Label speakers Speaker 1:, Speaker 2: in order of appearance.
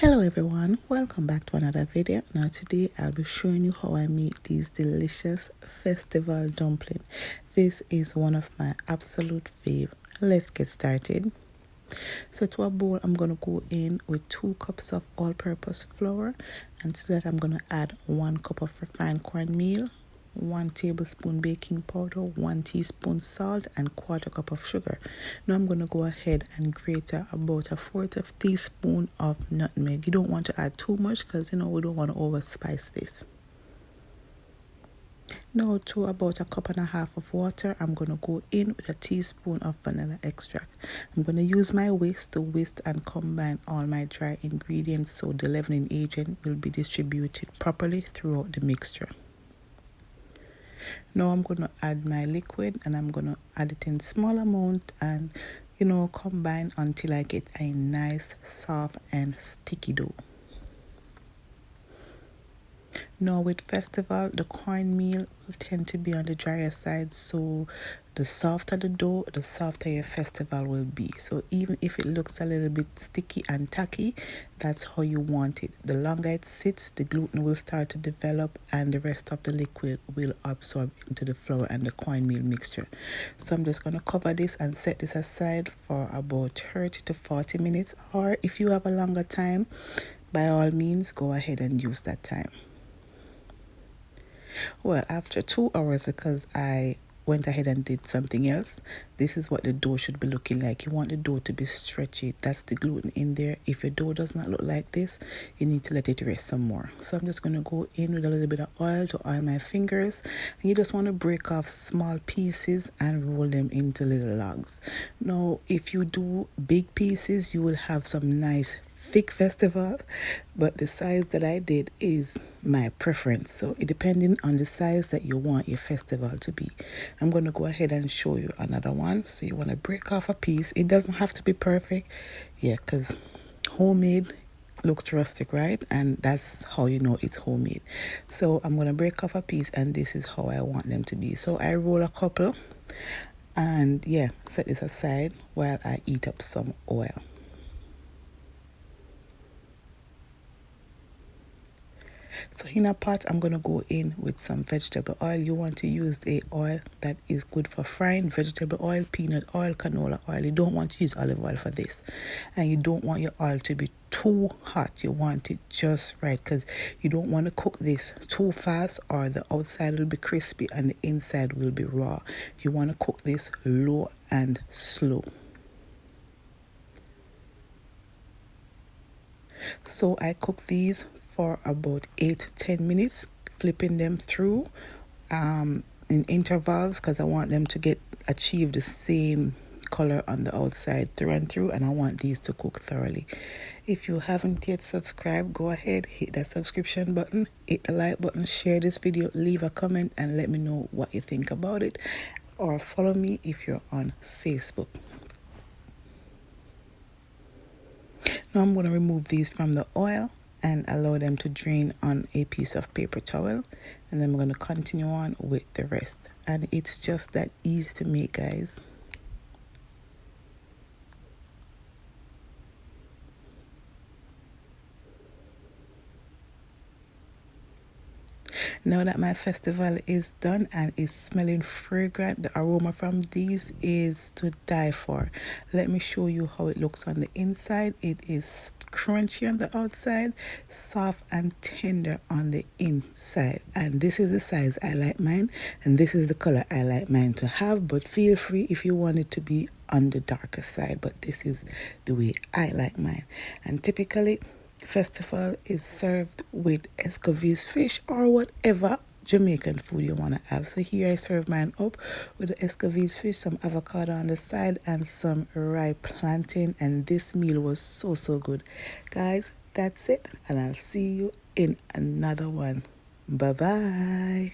Speaker 1: Hello everyone, welcome back to another video. Now today I'll be showing you how I make these delicious festival dumpling. This is one of my absolute fave. Let's get started. So to a bowl I'm going to go in with 2 cups of all-purpose flour, and to that I'm going to add 1 cup of refined cornmeal, 1 tablespoon baking powder, 1 teaspoon salt, and 1/4 cup of sugar. Now I'm going to go ahead and grate about a 1/4 teaspoon of nutmeg. You don't want to add too much because we don't want to overspice this. Now to about 1.5 cups of water, I'm going to go in with a teaspoon of vanilla extract. I'm going to use my whisk to whisk and combine all my dry ingredients so the leavening agent will be distributed properly throughout the mixture. Now I'm going to add my liquid, and I'm going to add it in small amount and combine until I get a nice soft and sticky dough. Now with festival, the cornmeal will tend to be on the drier side, so the softer the dough, the softer your festival will be. So even if it looks a little bit sticky and tacky, that's how you want it. The longer it sits, the gluten will start to develop and the rest of the liquid will absorb into the flour and the cornmeal mixture. So I'm just going to cover this and set this aside for about 30 to 40 minutes, or if you have a longer time, by all means go ahead and use that time. Well, after 2 hours, because I went ahead and did something else, this is what the dough should be looking like. You want the dough to be stretchy. That's the gluten in there. If your dough does not look like this, you need to let it rest some more. So I'm just going to go in with a little bit of oil to oil my fingers, and you just want to break off small pieces and roll them into little logs. Now if you do big pieces, you will have some nice thick festival, but the size that I did is my preference, so it depending on the size that you want your festival to be. I'm going to go ahead and show you another one. So you want to break off a piece. It doesn't have to be perfect, because homemade looks rustic, right? And that's how you know it's homemade. So I'm going to break off a piece, and this is how I want them to be. So I roll a couple and set this aside while I heat up some oil. So in a pot, I'm going to go in with some vegetable oil. You want to use a oil that is good for frying: vegetable oil, peanut oil, canola oil. You don't want to use olive oil for this. And you don't want your oil to be too hot. You want it just right, because you don't want to cook this too fast, or the outside will be crispy and the inside will be raw. You want to cook this low and slow. So I cook these for about 8 to 10 minutes, flipping them through in intervals, because I want them to achieve the same color on the outside through and through, and I want these to cook thoroughly. If you haven't yet subscribed, go ahead, hit that subscription button, hit the like button, share this video, leave a comment and let me know what you think about it, or follow me if you're on Facebook. Now I'm going to remove these from the oil and allow them to drain on a piece of paper towel, and then I'm going to continue on with the rest. And it's just that easy to make, guys. Now that my festival is done and is smelling fragrant, the aroma from these is to die for. Let me show you how it looks on the inside. It is crunchy on the outside, soft and tender on the inside. And this is the size I like mine, and this is the color I like mine to have. But feel free if you want it to be on the darker side, but this is the way I like mine. And typically festival is served with escovitch fish or whatever Jamaican food you want to have. So here I serve mine up with the escovitch fish, some avocado on the side, and some ripe plantain, and this meal was so good. Guys, that's it, and I'll see you in another one. Bye bye.